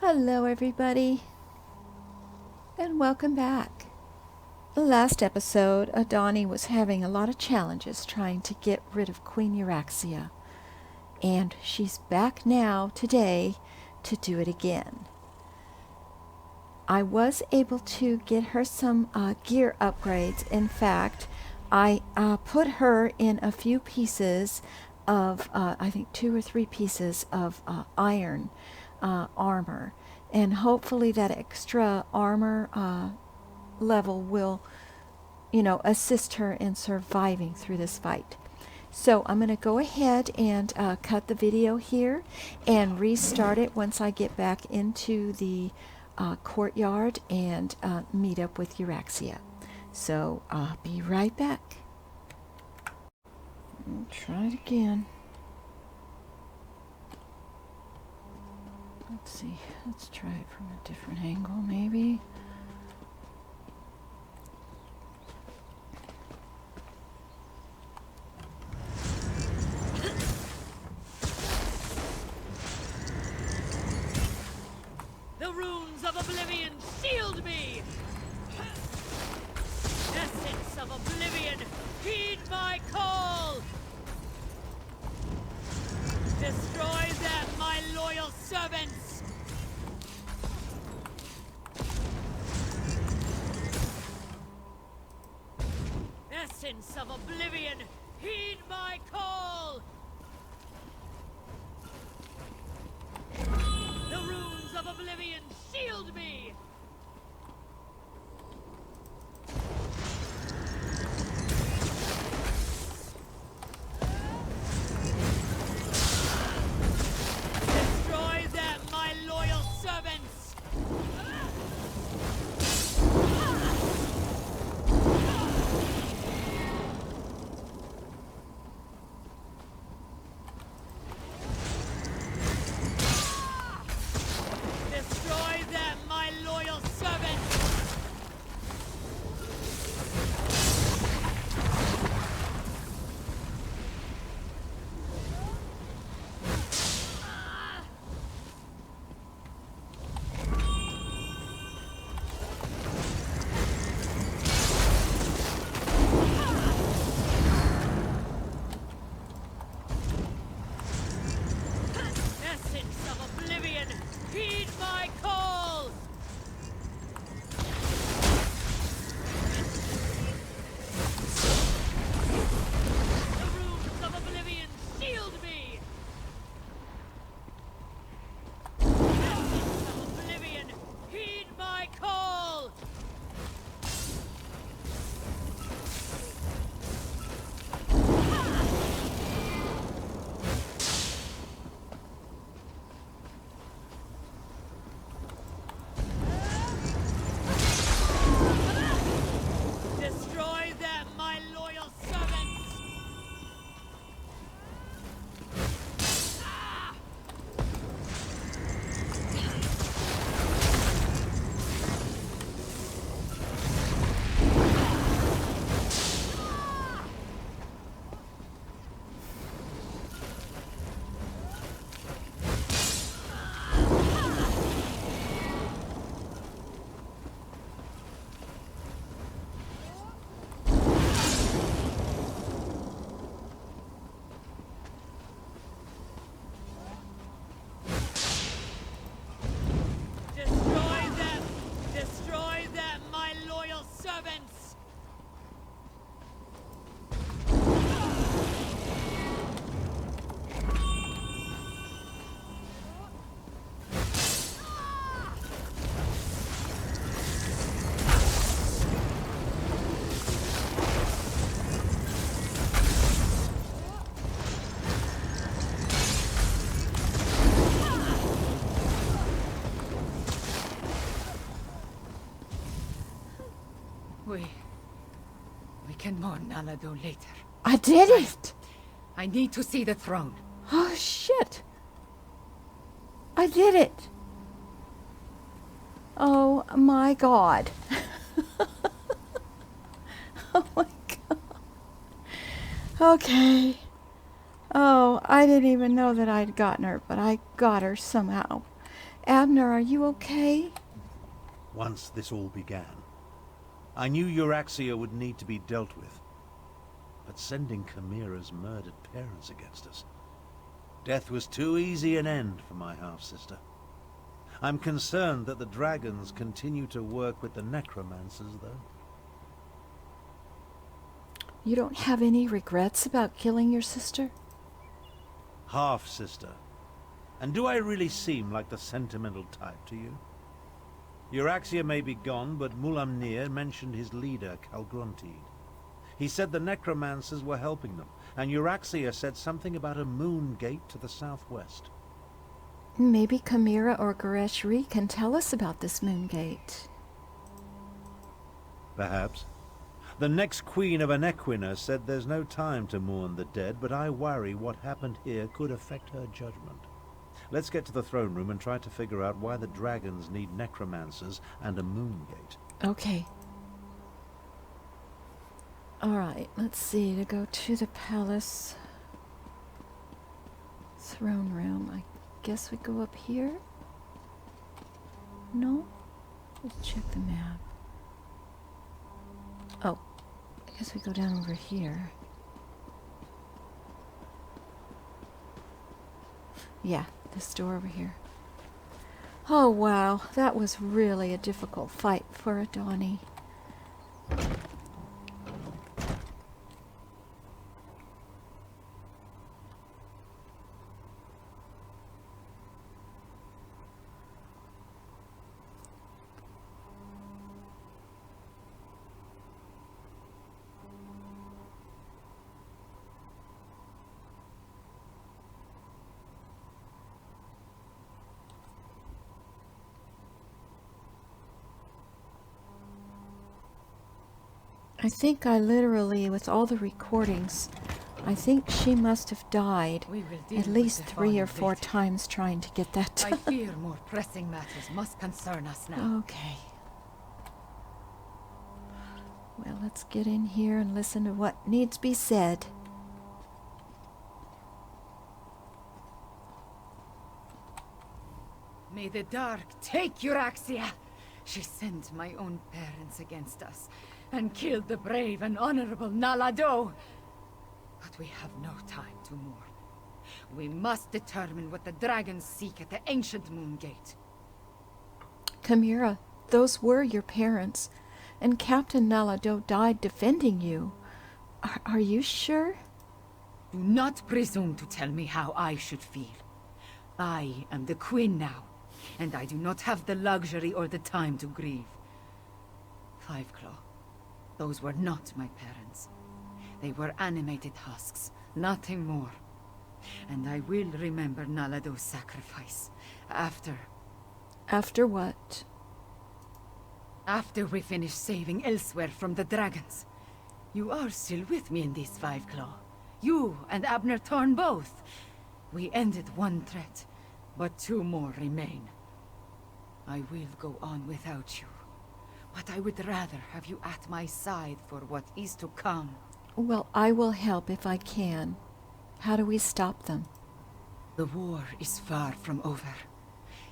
Hello everybody, and welcome back. The last episode, Adani was having a lot of challenges trying to get rid of Queen Euraxia, and she's back now today to do it again. I was able to get her some gear upgrades. In fact, I put her in a few pieces of, I think 2 or 3 pieces of iron armor, and hopefully that extra armor level will, assist her in surviving through this fight. So I'm going to go ahead and cut the video here and restart it once I get back into the courtyard and meet up with Euraxia. So I'll be right back. I'll try it again. Let's see. Let's try it from a different angle, maybe. The runes of oblivion shield me! Essence of oblivion, heed my call! Destroy them, my loyal servants! Essence of oblivion, heed my call! The runes of oblivion shield me! Destroy them, my loyal servants! Destroy them, my loyal servants! Essence of oblivion, heed my call! The runes of oblivion shield me! Essence of oblivion, heed my call! Destroy them, my loyal servants! Destroy them, my loyal servants! We can mourn Nalado later. I did it! I need to see the throne. Oh shit! I did it! Oh my god. Oh my god. Okay. Oh, I didn't even know that I'd gotten her, but I got her somehow. Abner, are you okay? Once this all began, I knew Euraxia would need to be dealt with. But sending Chimera's murdered parents against us, death was too easy an end for my half-sister. I'm concerned that the dragons continue to work with the necromancers, though. You don't have any regrets about killing your sister? Half-sister. And do I really seem like the sentimental type to you? Euraxia may be gone, but Mulamnir mentioned his leader, Calgruntid. He said the necromancers were helping them, and Euraxia said something about a moon gate to the southwest. Maybe Chimera or Gareshri can tell us about this moon gate. Perhaps. The next queen of Anequina said there's no time to mourn the dead, but I worry what happened here could affect her judgment. Let's get to the throne room and try to figure out why the dragons need necromancers and a moon gate. Okay. Alright, let's see. To go to the palace throne room, I guess we go up here? No? Let's check the map. Oh, I guess we go down over here. Yeah, this door over here. Oh wow, that was really a difficult fight for Adani. I think I literally, with all the recordings, I think she must have died We will deal at with least the 3 or fallen 4 victim. times trying to get that I done. fear more pressing matters must concern us now. Okay. Well, let's get in here and listen to what needs to be said. May the dark take Euraxia! She sent my own parents against us, and killed the brave and honorable Nalado! But we have no time to mourn. We must determine what the dragons seek at the ancient moon gate. Chimera, those were your parents, and Captain Nalado died defending you. Are you sure? Do not presume to tell me how I should feel. I am the queen now, and I do not have the luxury or the time to grieve. Fiveclaw, those were not my parents. They were animated husks, nothing more. And I will remember Nalado's sacrifice, after what? After we finish saving Elyswer from the dragons. You are still with me in this, Fiveclaw. You and Abner Thorn both. We ended one threat, but 2 more remain. I will go on without you, but I would rather have you at my side for what is to come. Well, I will help if I can. How do we stop them? The war is far from over.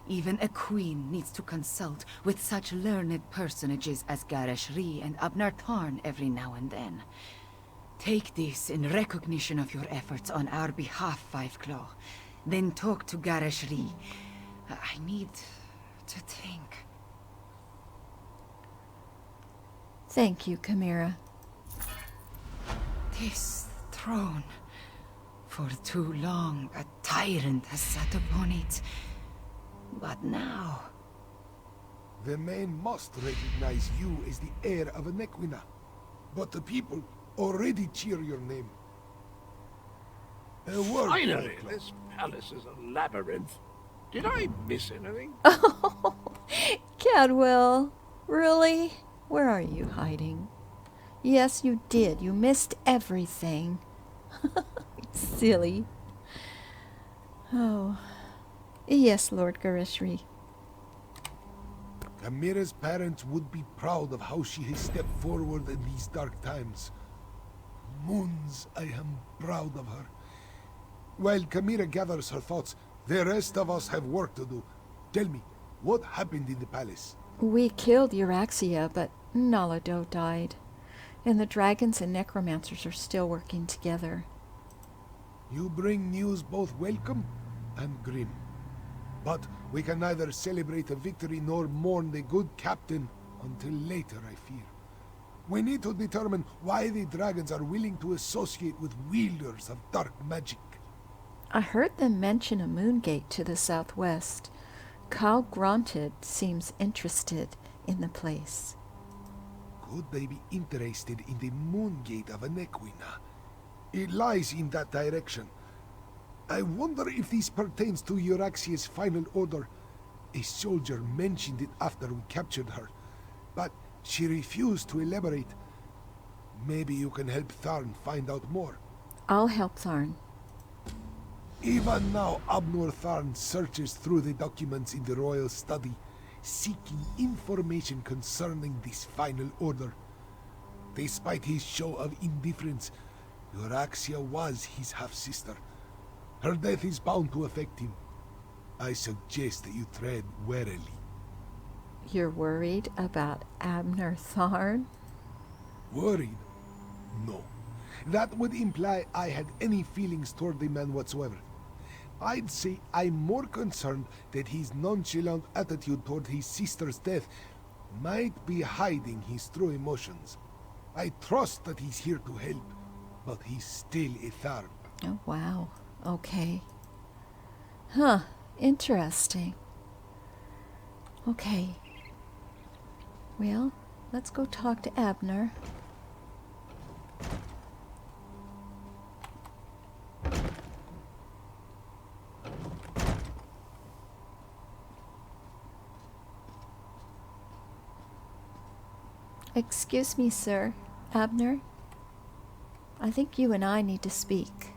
Even a queen needs to consult with such learned personages as Gareshri and Abner Thorn every now and then. Take this in recognition of your efforts on our behalf, Fiveclaw. Then talk to Gareshri. I need to think. Thank you, Chimera. This throne. For too long, a tyrant has sat upon it. But now... The men must recognize you as the heir of Anequina. But the people already cheer your name. A word, Finally, Fiveclaw. this palace is a labyrinth. Did I miss anything? Oh, Cadwell, really? Where are you hiding? Yes, you did. You missed everything. Silly. Oh. Yes, Lord Gareshri. Chimera's parents would be proud of how she has stepped forward in these dark times. Moons, I am proud of her. While Chimera gathers her thoughts, the rest of us have work to do. Tell me, what happened in the palace? We killed Euraxia, but Nalado died. And the dragons and necromancers are still working together. You bring news both welcome and grim. But we can neither celebrate a victory nor mourn the good captain until later, I fear. We need to determine why the dragons are willing to associate with wielders of dark magic. I heard them mention a moon gate to the southwest. Kyle Granted seems interested in the place. Could they be interested in the moon gate of Nequina? It lies in that direction. I wonder if this pertains to Euraxia's final order. A soldier mentioned it after we captured her, but she refused to elaborate. Maybe you can help Tharn find out more. I'll help Tharn. Even now, Abnor Tharn searches through the documents in the royal study, seeking information concerning this final order. Despite his show of indifference, Euraxia was his half-sister. Her death is bound to affect him. I suggest that you tread warily. You're worried about Abner Tharn? Worried? No. That would imply I had any feelings toward the man whatsoever. I'd say I'm more concerned that his nonchalant attitude toward his sister's death might be hiding his true emotions. I trust that he's here to help, but he's still a Tharn. Oh, wow. Okay. Huh. Interesting. Okay. Well, let's go talk to Abner. Excuse me, sir. Abner? I think you and I need to speak.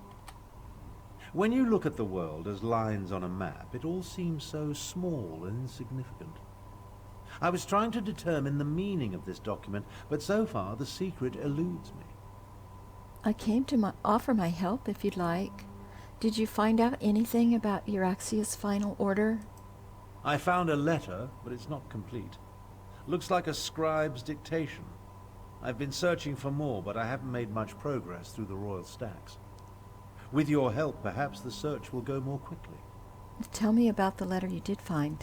When you look at the world as lines on a map, it all seems so small and insignificant. I was trying to determine the meaning of this document, but so far the secret eludes me. I came to offer my help if you'd like. Did you find out anything about Euraxia's final order? I found a letter, but it's not complete. Looks like a scribe's dictation. I've been searching for more, but I haven't made much progress through the royal stacks. With your help, perhaps the search will go more quickly. Tell me about the letter you did find.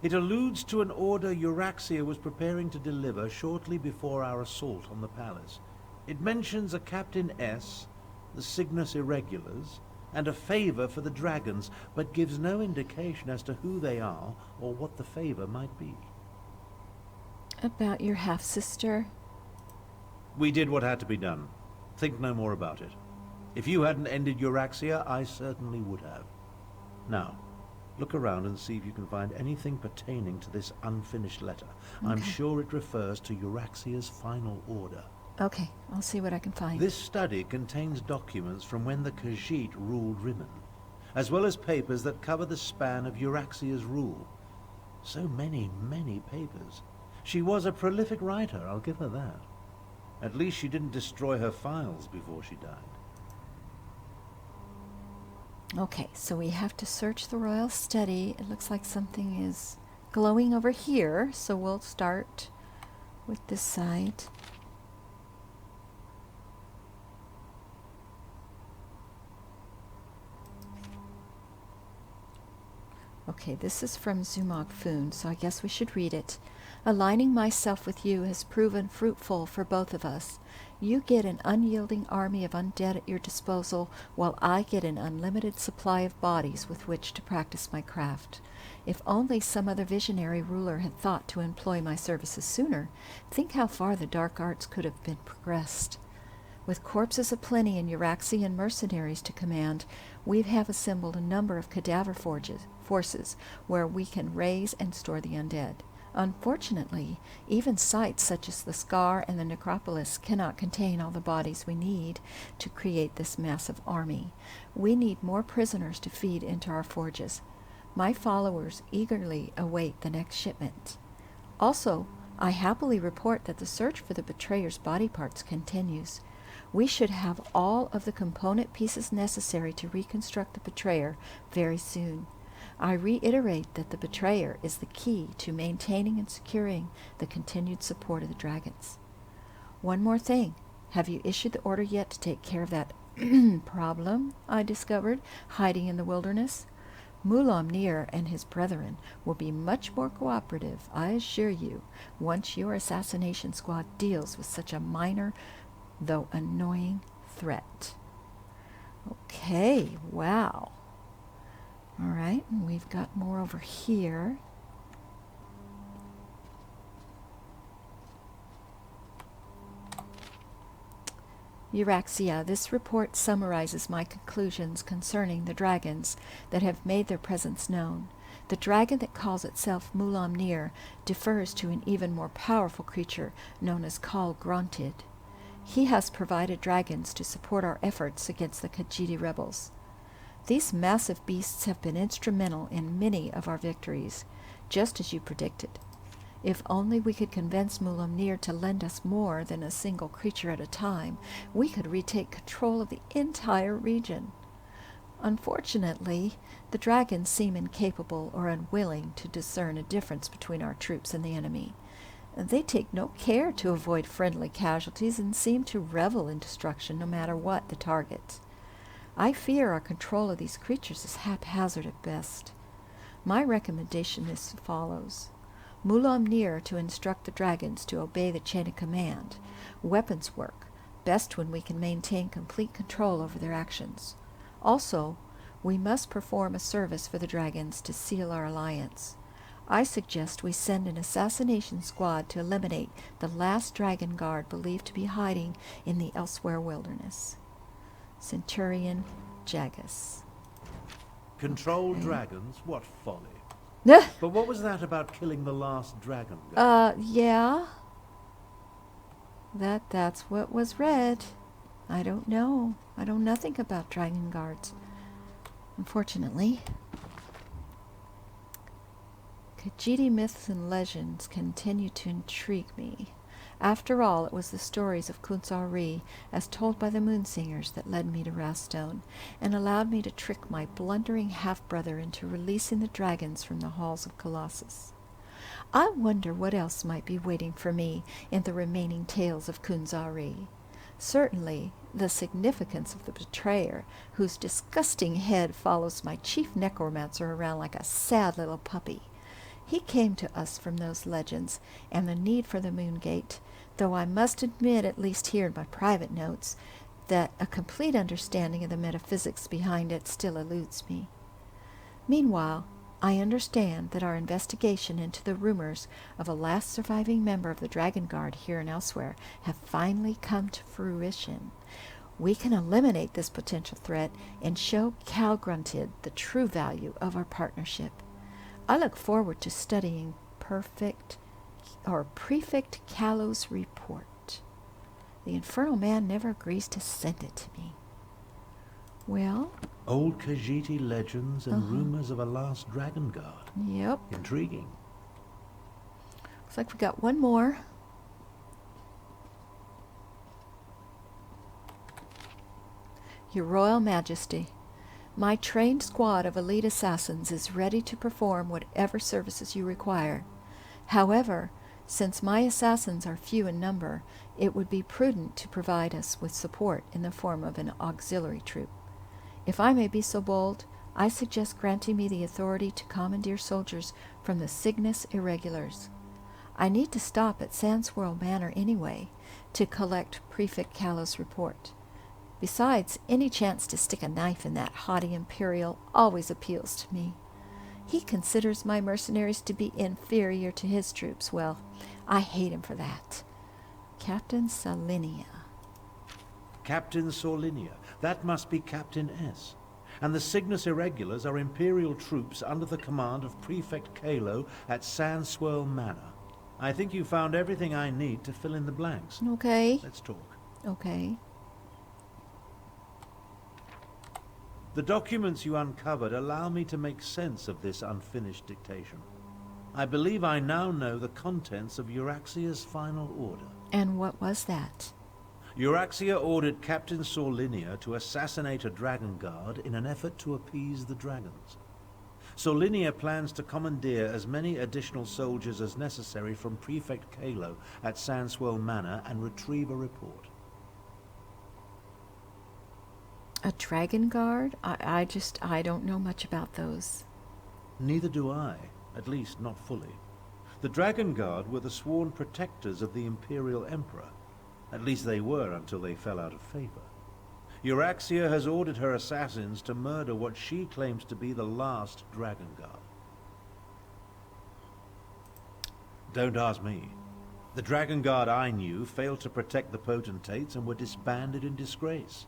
It alludes to an order Euraxia was preparing to deliver shortly before our assault on the palace. It mentions a Captain S, the Cygnus Irregulars, and a favor for the dragons, but gives no indication as to who they are or what the favor might be. About your half-sister? We did what had to be done. Think no more about it. If you hadn't ended Euraxia, I certainly would have. Now, look around and see if you can find anything pertaining to this unfinished letter. Okay. I'm sure it refers to Euraxia's final order. Okay, I'll see what I can find. This study contains documents from when the Khajiit ruled Rimmon, as well as papers that cover the span of Euraxia's rule. So many, many papers. She was a prolific writer, I'll give her that. At least she didn't destroy her files before she died. Okay, so we have to search the royal study. It looks like something is glowing over here, so we'll start with this side. Okay, this is from Zumog Foon, so I guess we should read it. Aligning myself with you has proven fruitful for both of us. You get an unyielding army of undead at your disposal, while I get an unlimited supply of bodies with which to practice my craft. If only some other visionary ruler had thought to employ my services sooner, think how far the dark arts could have been progressed. With corpses aplenty and Euraxian mercenaries to command, we have assembled a number of cadaver forces where we can raise and store the undead. Unfortunately, even sites such as the Scar and the Necropolis cannot contain all the bodies we need to create this massive army. We need more prisoners to feed into our forges. My followers eagerly await the next shipment. Also, I happily report that the search for the betrayer's body parts continues. We should have all of the component pieces necessary to reconstruct the betrayer very soon. I reiterate that the betrayer is the key to maintaining and securing the continued support of the dragons. One more thing. Have you issued the order yet to take care of that problem I discovered hiding in the wilderness? Mulamnir and his brethren will be much more cooperative, I assure you, once your assassination squad deals with such a minor, though annoying, threat. Okay, wow. All right, and we've got more over here. Euraxia, this report summarizes my conclusions concerning the dragons that have made their presence known. The dragon that calls itself Mulamnir differs to an even more powerful creature known as Kal Grunted. He has provided dragons to support our efforts against the Khajiit rebels. These massive beasts have been instrumental in many of our victories, just as you predicted. If only we could convince Mulamnir to lend us more than a single creature at a time, we could retake control of the entire region. Unfortunately, the dragons seem incapable or unwilling to discern a difference between our troops and the enemy. They take no care to avoid friendly casualties and seem to revel in destruction no matter what the target. I fear our control of these creatures is haphazard at best. My recommendation is as follows. Mulamnir to instruct the dragons to obey the chain of command. Weapons work, best when we can maintain complete control over their actions. Also, we must perform a service for the dragons to seal our alliance. I suggest we send an assassination squad to eliminate the last dragon guard believed to be hiding in the Elyswer wilderness. Centurion Jagus. Control dragons? What folly. But what was that about killing the last dragon guard? Yeah. That's what was read. I don't know. I know nothing about dragon guards, unfortunately. Khajiit myths and legends continue to intrigue me. After all, it was the stories of Kunzari, as told by the Moonsingers, that led me to Rastone, and allowed me to trick my blundering half-brother into releasing the dragons from the halls of Colossus. I wonder what else might be waiting for me in the remaining tales of Kunzari. Certainly, the significance of the betrayer, whose disgusting head follows my chief necromancer around like a sad little puppy. He came to us from those legends, and the need for the Moongate, though I must admit, at least here in my private notes, that a complete understanding of the metaphysics behind it still eludes me. Meanwhile, I understand that our investigation into the rumors of a last surviving member of the Dragon Guard here and elsewhere have finally come to fruition. We can eliminate this potential threat and show Kal Grunted the true value of our partnership. I look forward to studying Prefect Callow's report. The Infernal Man never agrees to send it to me. Well? Old Khajiit legends and rumors of a last dragon guard. Yep. Intriguing. Looks like we got one more. Your Royal Majesty, my trained squad of elite assassins is ready to perform whatever services you require. However, since my assassins are few in number, it would be prudent to provide us with support in the form of an auxiliary troop. If I may be so bold, I suggest granting me the authority to commandeer soldiers from the Cygnus Irregulars. I need to stop at Sandswirl Manor anyway to collect Prefect Callow's report. Besides, any chance to stick a knife in that haughty Imperial always appeals to me. He considers my mercenaries to be inferior to his troops. Well, I hate him for that. Captain Salinia. Captain Sorlinia. That must be Captain S. And the Cygnus Irregulars are Imperial troops under the command of Prefect Kalo at Sandswirl Manor. I think you found everything I need to fill in the blanks. Okay. Let's talk. Okay. The documents you uncovered allow me to make sense of this unfinished dictation. I believe I now know the contents of Euraxia's final order. And what was that? Euraxia ordered Captain Sorlinia to assassinate a dragon guard in an effort to appease the dragons. Solinia plans to commandeer as many additional soldiers as necessary from Prefect Kalo at Sandswell Manor and retrieve a report. A dragon guard? I don't know much about those. Neither do I, at least not fully. The Dragon Guard were the sworn protectors of the Imperial Emperor. At least they were until they fell out of favor. Euraxia has ordered her assassins to murder what she claims to be the last Dragon Guard. Don't ask me. The Dragon Guard I knew failed to protect the potentates and were disbanded in disgrace.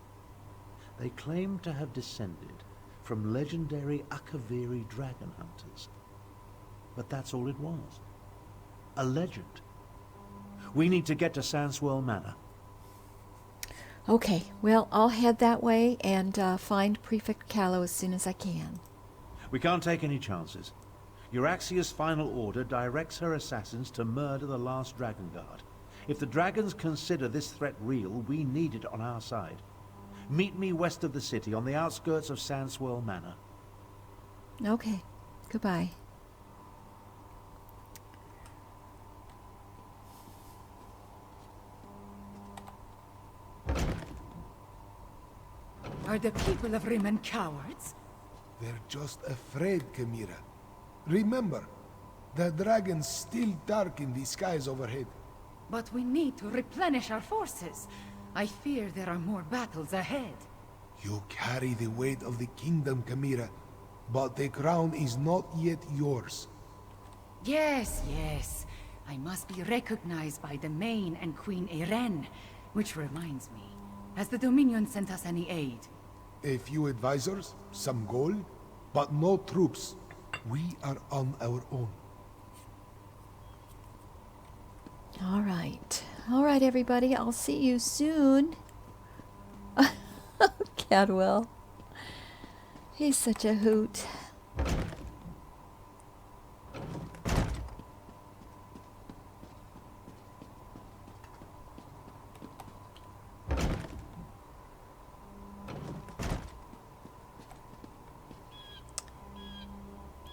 They claim to have descended from legendary Akaviri dragon hunters. But that's all it was. A legend. We need to get to Sandswell Manor. Okay, well, I'll head that way and find Prefect Kalo as soon as I can. We can't take any chances. Euraxia's final order directs her assassins to murder the last Dragon Guard. If the dragons consider this threat real, we need it on our side. Meet me west of the city, on the outskirts of Sandswell Manor. Okay, goodbye. Are the people of Rimmon cowards? They're just afraid, Chimera. Remember, the dragons still darken the skies overhead. But we need to replenish our forces. I fear there are more battles ahead. You carry the weight of the kingdom, Chimera, but the crown is not yet yours. Yes, yes. I must be recognized by the Main and Queen Eren. Which reminds me, has the Dominion sent us any aid? A few advisors, some gold, but no troops. We are on our own. All right. All right, everybody. I'll see you soon. Cadwell. He's such a hoot.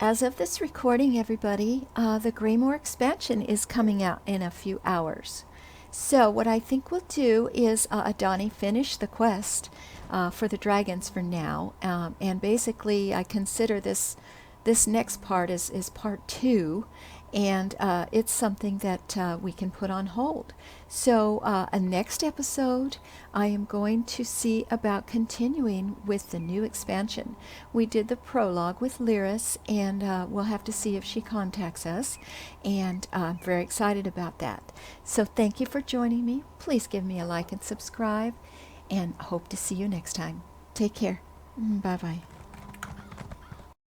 As of this recording, everybody, the Greymore expansion is coming out in a few hours. So what I think we'll do is Adani finish the quest for the dragons for now, and basically I consider this next part is part 2, and it's something that we can put on hold. So a next episode, I am going to see about continuing with the new expansion. We did the prologue with Lyris, and we'll have to see if she contacts us, and I'm very excited about that. So thank you for joining me. Please give me a like and subscribe, and hope to see you next time. Take care. Bye-bye.